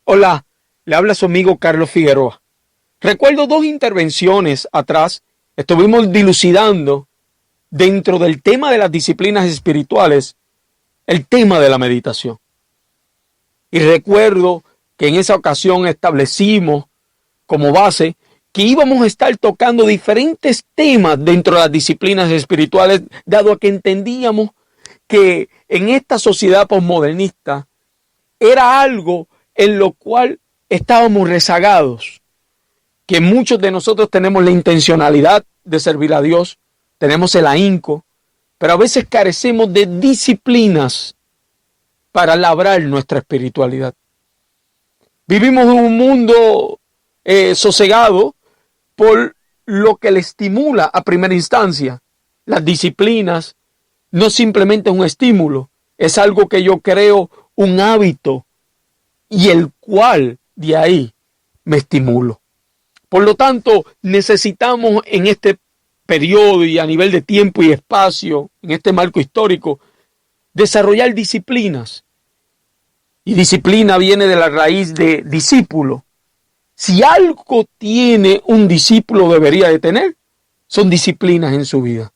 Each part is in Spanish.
Hola, le habla su amigo Carlos Figueroa. Recuerdo 2 intervenciones atrás, estuvimos dilucidando dentro del tema de las disciplinas espirituales, el tema de la meditación. Y recuerdo que en esa ocasión establecimos como base que íbamos a estar tocando diferentes temas dentro de las disciplinas espirituales, dado a que entendíamos que en esta sociedad posmodernista era algo en lo cual estábamos rezagados, que muchos de nosotros tenemos la intencionalidad de servir a Dios, tenemos el ahínco, pero a veces carecemos de disciplinas para labrar nuestra espiritualidad. Vivimos en un mundo sosegado por lo que le estimula a primera instancia. Las disciplinas no simplemente es un estímulo, es algo que yo creo un hábito y el cual de ahí me estimulo. Por lo tanto, necesitamos en este periodo y a nivel de tiempo y espacio, en este marco histórico, desarrollar disciplinas. Y disciplina viene de la raíz de discípulo. Si algo tiene un discípulo debería de tener, son disciplinas en su vida.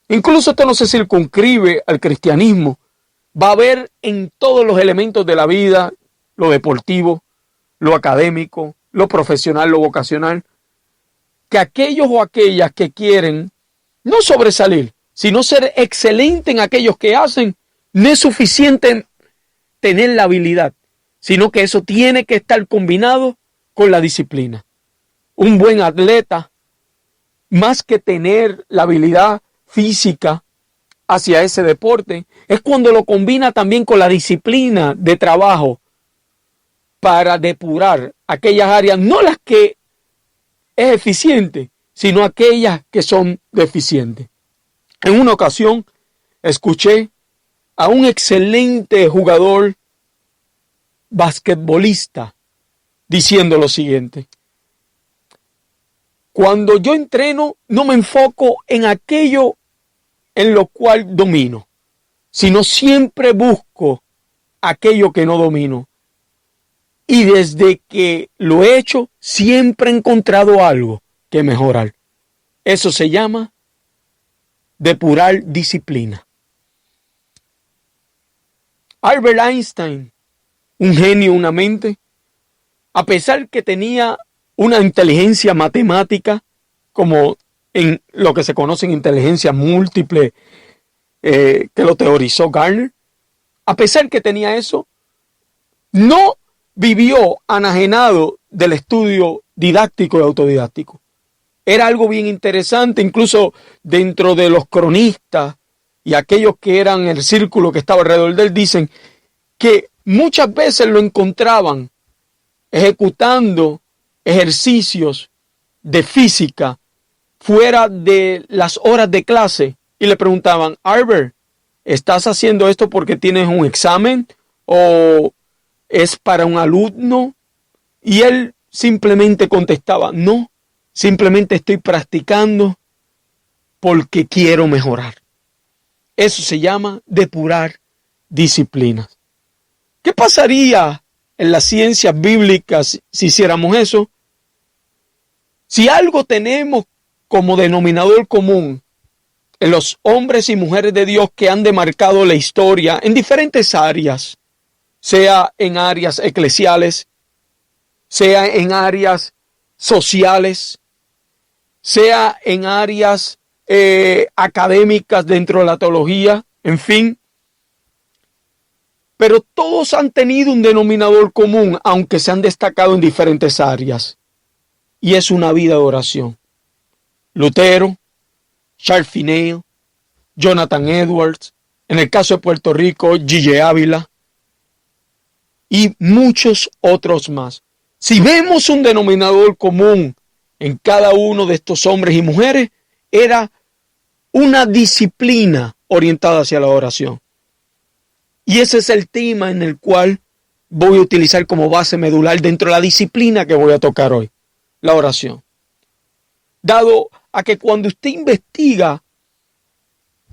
Incluso esto no se circunscribe al cristianismo. Va a haber en todos los elementos de la vida, lo deportivo, lo académico, lo profesional, lo vocacional, que aquellos o aquellas que quieren no sobresalir, sino ser excelente en aquellos que hacen, no es suficiente tener la habilidad, sino que eso tiene que estar combinado con la disciplina. Un buen atleta, más que tener la habilidad física hacia ese deporte, es cuando lo combina también con la disciplina de trabajo para depurar aquellas áreas, no las que es eficiente, sino aquellas que son deficientes. En una ocasión escuché a un excelente jugador basquetbolista diciendo lo siguiente: cuando yo entreno no me enfoco en aquello en lo cual domino, sino siempre busco aquello que no domino. Y desde que lo he hecho, siempre he encontrado algo que mejorar. Eso se llama depurar disciplina. Albert Einstein, un genio, una mente, a pesar que tenía una inteligencia matemática, como en lo que se conoce en inteligencia múltiple, que lo teorizó Gardner, a pesar que tenía eso, no vivió enajenado del estudio didáctico y autodidáctico. Era algo bien interesante, incluso dentro de los cronistas y aquellos que eran el círculo que estaba alrededor de él, dicen que muchas veces lo encontraban ejecutando ejercicios de física fuera de las horas de clase y le preguntaban: Albert, ¿estás haciendo esto porque tienes un examen o es para un alumno? Y él simplemente contestaba: no, simplemente estoy practicando porque quiero mejorar. Eso se llama depurar disciplinas. ¿Qué pasaría en las ciencias bíblicas si hiciéramos eso? Si algo tenemos como denominador común en los hombres y mujeres de Dios que han demarcado la historia en diferentes áreas, sea en áreas eclesiales, sea en áreas sociales, sea en áreas académicas dentro de la teología, en fin. Pero todos han tenido un denominador común, aunque se han destacado en diferentes áreas. Y es una vida de oración. Lutero, Charles Finney, Jonathan Edwards, en el caso de Puerto Rico, G.J. Ávila, y muchos otros más. Si vemos un denominador común en cada uno de estos hombres y mujeres, era una disciplina orientada hacia la oración. Y ese es el tema en el cual voy a utilizar como base medular dentro de la disciplina que voy a tocar hoy, la oración. Dado a que cuando usted investiga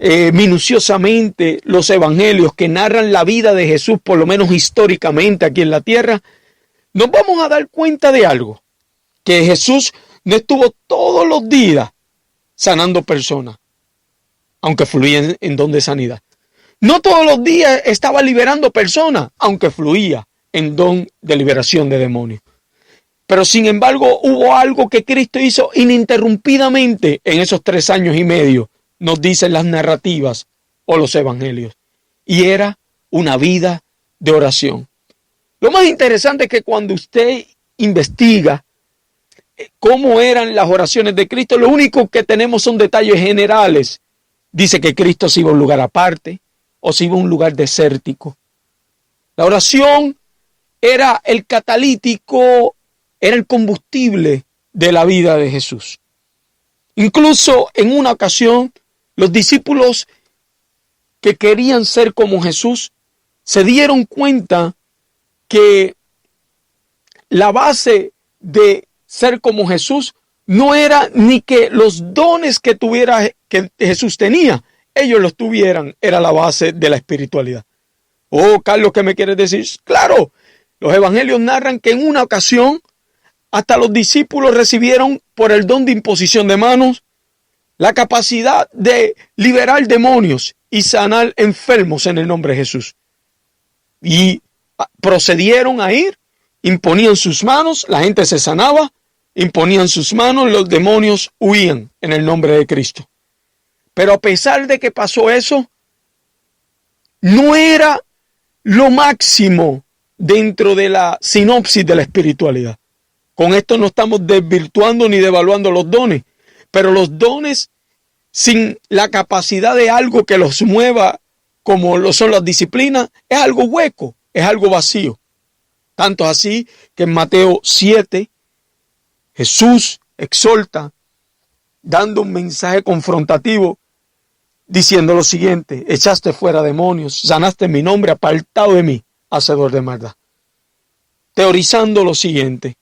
minuciosamente los evangelios que narran la vida de Jesús, por lo menos históricamente aquí en la tierra, nos vamos a dar cuenta de algo, que Jesús no estuvo todos los días sanando personas, aunque fluía en don de sanidad. No todos los días estaba liberando personas, aunque fluía en don de liberación de demonios. Pero sin embargo hubo algo que Cristo hizo ininterrumpidamente en esos 3 años y medio, nos dicen las narrativas o los evangelios, y era una vida de oración. Lo más interesante es que cuando usted investiga cómo eran las oraciones de Cristo, lo único que tenemos son detalles generales. Dice que Cristo se iba a un lugar aparte o se iba a un lugar desértico. La oración era el catalítico, era el combustible de la vida de Jesús. Incluso en una ocasión, los discípulos que querían ser como Jesús se dieron cuenta que la base de ser como Jesús no era ni que los dones que Jesús tenía, ellos los tuvieran, era la base de la espiritualidad. Oh, Carlos, ¿qué me quieres decir? Claro, los evangelios narran que en una ocasión hasta los discípulos recibieron por el don de imposición de manos la capacidad de liberar demonios y sanar enfermos en el nombre de Jesús. Y procedieron a ir, imponían sus manos, la gente se sanaba, imponían sus manos, los demonios huían en el nombre de Cristo. Pero a pesar de que pasó eso, no era lo máximo dentro de la sinopsis de la espiritualidad. Con esto no estamos desvirtuando ni devaluando los dones, pero los dones sin la capacidad de algo que los mueva, como lo son las disciplinas, es algo hueco, es algo vacío. Tanto así que en Mateo 7, Jesús exhorta, dando un mensaje confrontativo, diciendo lo siguiente: echaste fuera demonios, sanaste en mi nombre, apartado de mí, hacedor de maldad. Teorizando lo siguiente,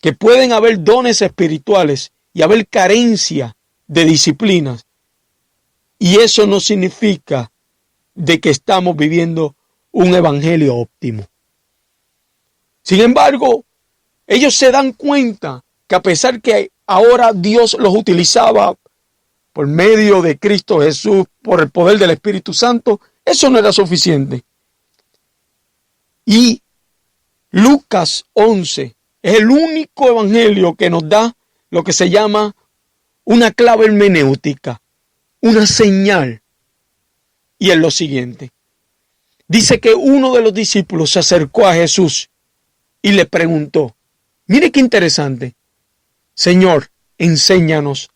que pueden haber dones espirituales y haber carencia de disciplinas, y eso no significa de que estamos viviendo un evangelio óptimo. Sin embargo, ellos se dan cuenta que a pesar que ahora Dios los utilizaba por medio de Cristo Jesús, por el poder del Espíritu Santo, eso no era suficiente. Y Lucas 11 es el único evangelio que nos da lo que se llama una clave hermenéutica, una señal. Y es lo siguiente. Dice que uno de los discípulos se acercó a Jesús y le preguntó, mire qué interesante, Señor, enséñanos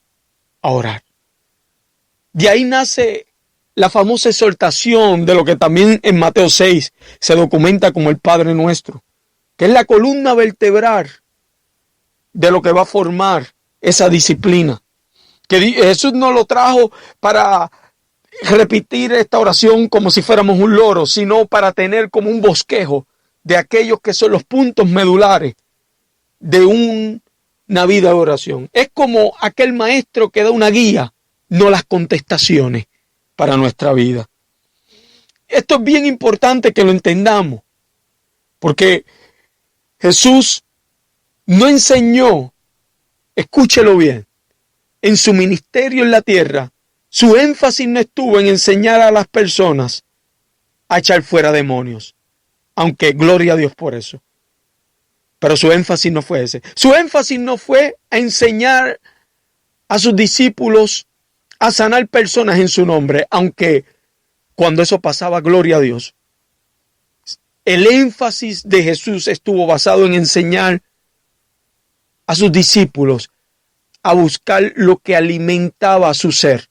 a orar. De ahí nace la famosa exhortación de lo que también en Mateo 6 se documenta como el Padre Nuestro, que es la columna vertebral de lo que va a formar esa disciplina. Que Jesús no lo trajo para repetir esta oración como si fuéramos un loro, sino para tener como un bosquejo de aquellos que son los puntos medulares de una vida de oración. Es como aquel maestro que da una guía, no las contestaciones para nuestra vida. Esto es bien importante que lo entendamos, porque Jesús no enseñó, escúchelo bien, en su ministerio en la tierra, su énfasis no estuvo en enseñar a las personas a echar fuera demonios, aunque gloria a Dios por eso. Pero su énfasis no fue ese. Su énfasis no fue a enseñar a sus discípulos a sanar personas en su nombre, aunque cuando eso pasaba, gloria a Dios. El énfasis de Jesús estuvo basado en enseñar a sus discípulos a buscar lo que alimentaba a su ser,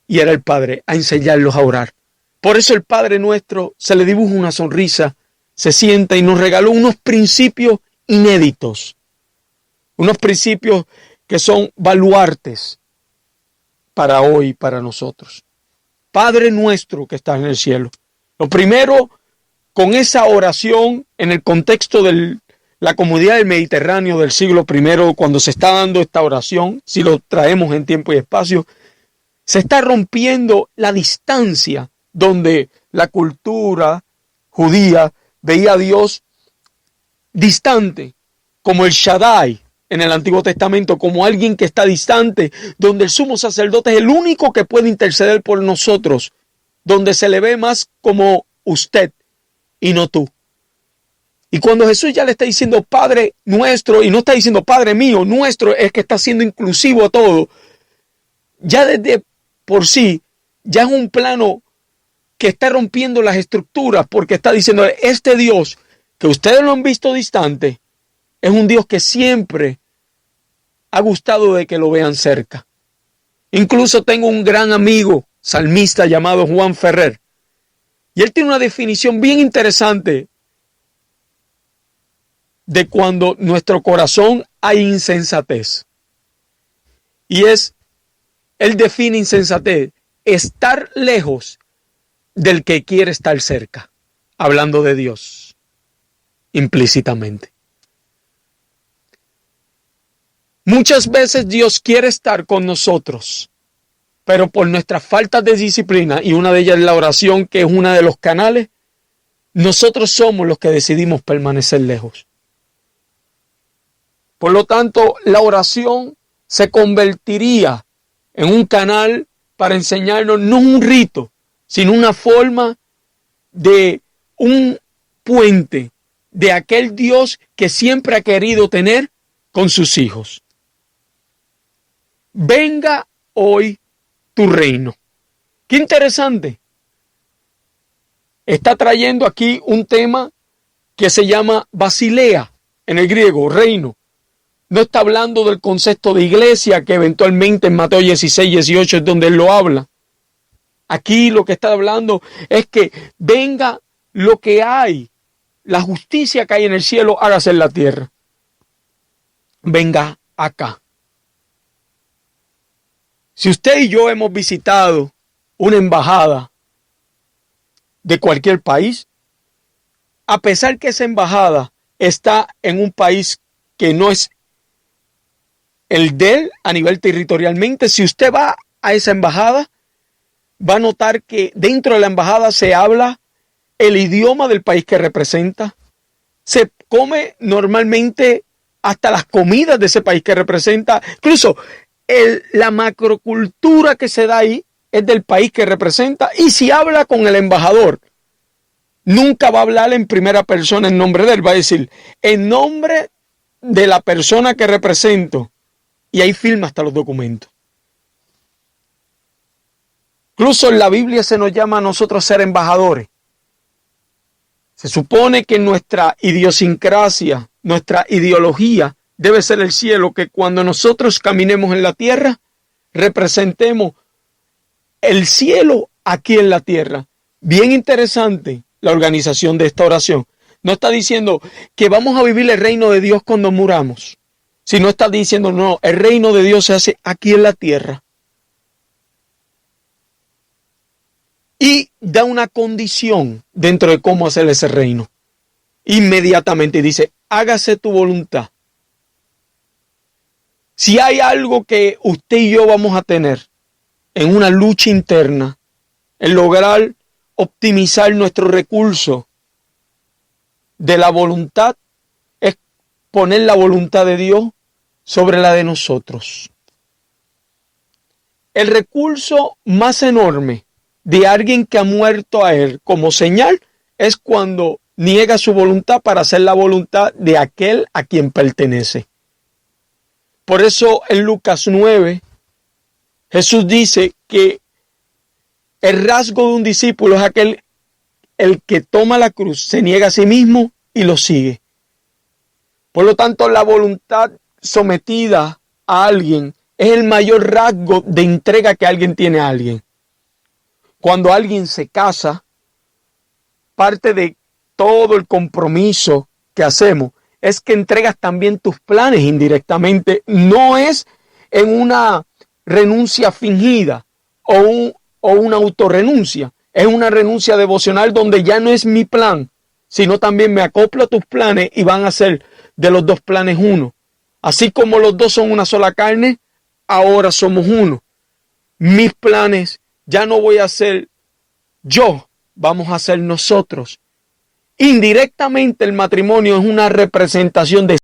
y era el Padre, a enseñarlos a orar. Por eso el Padre Nuestro se le dibuja una sonrisa, se sienta y nos regaló unos principios inéditos, unos principios que son baluartes para hoy, para nosotros. Padre Nuestro que estás en el cielo. Lo primero, con esa oración en el contexto de la comunidad del Mediterráneo del siglo I, cuando se está dando esta oración, si lo traemos en tiempo y espacio, se está rompiendo la distancia donde la cultura judía veía a Dios distante como el Shaddai en el Antiguo Testamento, como alguien que está distante, donde el sumo sacerdote es el único que puede interceder por nosotros, donde se le ve más como usted y no tú. Y cuando Jesús ya le está diciendo Padre nuestro, y no está diciendo Padre mío, nuestro, es que está siendo inclusivo a todo, ya desde por sí, ya es un plano que está rompiendo las estructuras, porque está diciendo, este Dios que ustedes lo han visto distante, es un Dios que siempre ha gustado de que lo vean cerca. Incluso tengo un gran amigo salmista llamado Juan Ferrer, y él tiene una definición bien interesante de cuando en nuestro corazón hay insensatez. Y él define insensatez, estar lejos del que quiere estar cerca, hablando de Dios, implícitamente. Muchas veces Dios quiere estar con nosotros, pero por nuestras faltas de disciplina, y una de ellas es la oración, que es uno de los canales, nosotros somos los que decidimos permanecer lejos. Por lo tanto, la oración se convertiría en un canal para enseñarnos no un rito, sino una forma de un puente de aquel Dios que siempre ha querido tener con sus hijos. Venga hoy tu reino. Qué interesante. Está trayendo aquí un tema que se llama Basilea, en el griego, reino. No está hablando del concepto de iglesia, que eventualmente en Mateo 16, 18 es donde él lo habla. Aquí lo que está hablando es que venga lo que hay, la justicia que hay en el cielo, hágase en la tierra. Venga acá. Si usted y yo hemos visitado una embajada de cualquier país, a pesar que esa embajada está en un país que no es el de él a nivel territorialmente, si usted va a esa embajada, va a notar que dentro de la embajada se habla el idioma del país que representa. Se come normalmente hasta las comidas de ese país que representa. Incluso la macrocultura que se da ahí es del país que representa. Y si habla con el embajador, nunca va a hablar en primera persona en nombre de él. Va a decir, en nombre de la persona que represento. Y ahí firma hasta los documentos. Incluso en la Biblia se nos llama a nosotros ser embajadores. Se supone que nuestra idiosincrasia, nuestra ideología debe ser el cielo, que cuando nosotros caminemos en la tierra, representemos el cielo aquí en la tierra. Bien interesante la organización de esta oración. No está diciendo que vamos a vivir el reino de Dios cuando muramos, sino está diciendo, no, el reino de Dios se hace aquí en la tierra. Y da una condición dentro de cómo hacer ese reino. Inmediatamente dice, hágase tu voluntad. Si hay algo que usted y yo vamos a tener en una lucha interna, en lograr optimizar nuestros recursos de la voluntad, es poner la voluntad de Dios sobre la de nosotros. El recurso más enorme de alguien que ha muerto a él como señal es cuando niega su voluntad para hacer la voluntad de aquel a quien pertenece. Por eso en Lucas 9, Jesús dice que el rasgo de un discípulo es aquel el que toma la cruz, se niega a sí mismo y lo sigue. Por lo tanto, la voluntad sometida a alguien es el mayor rasgo de entrega que alguien tiene a alguien. Cuando alguien se casa, parte de todo el compromiso que hacemos es que entregas también tus planes indirectamente. No es en una renuncia fingida o una autorrenuncia. Es una renuncia devocional donde ya no es mi plan, sino también me acoplo a tus planes y van a ser de los dos planes uno. Así como los dos son una sola carne, ahora somos uno. Mis planes ya no voy a ser yo, vamos a ser nosotros. Indirectamente el matrimonio es una representación de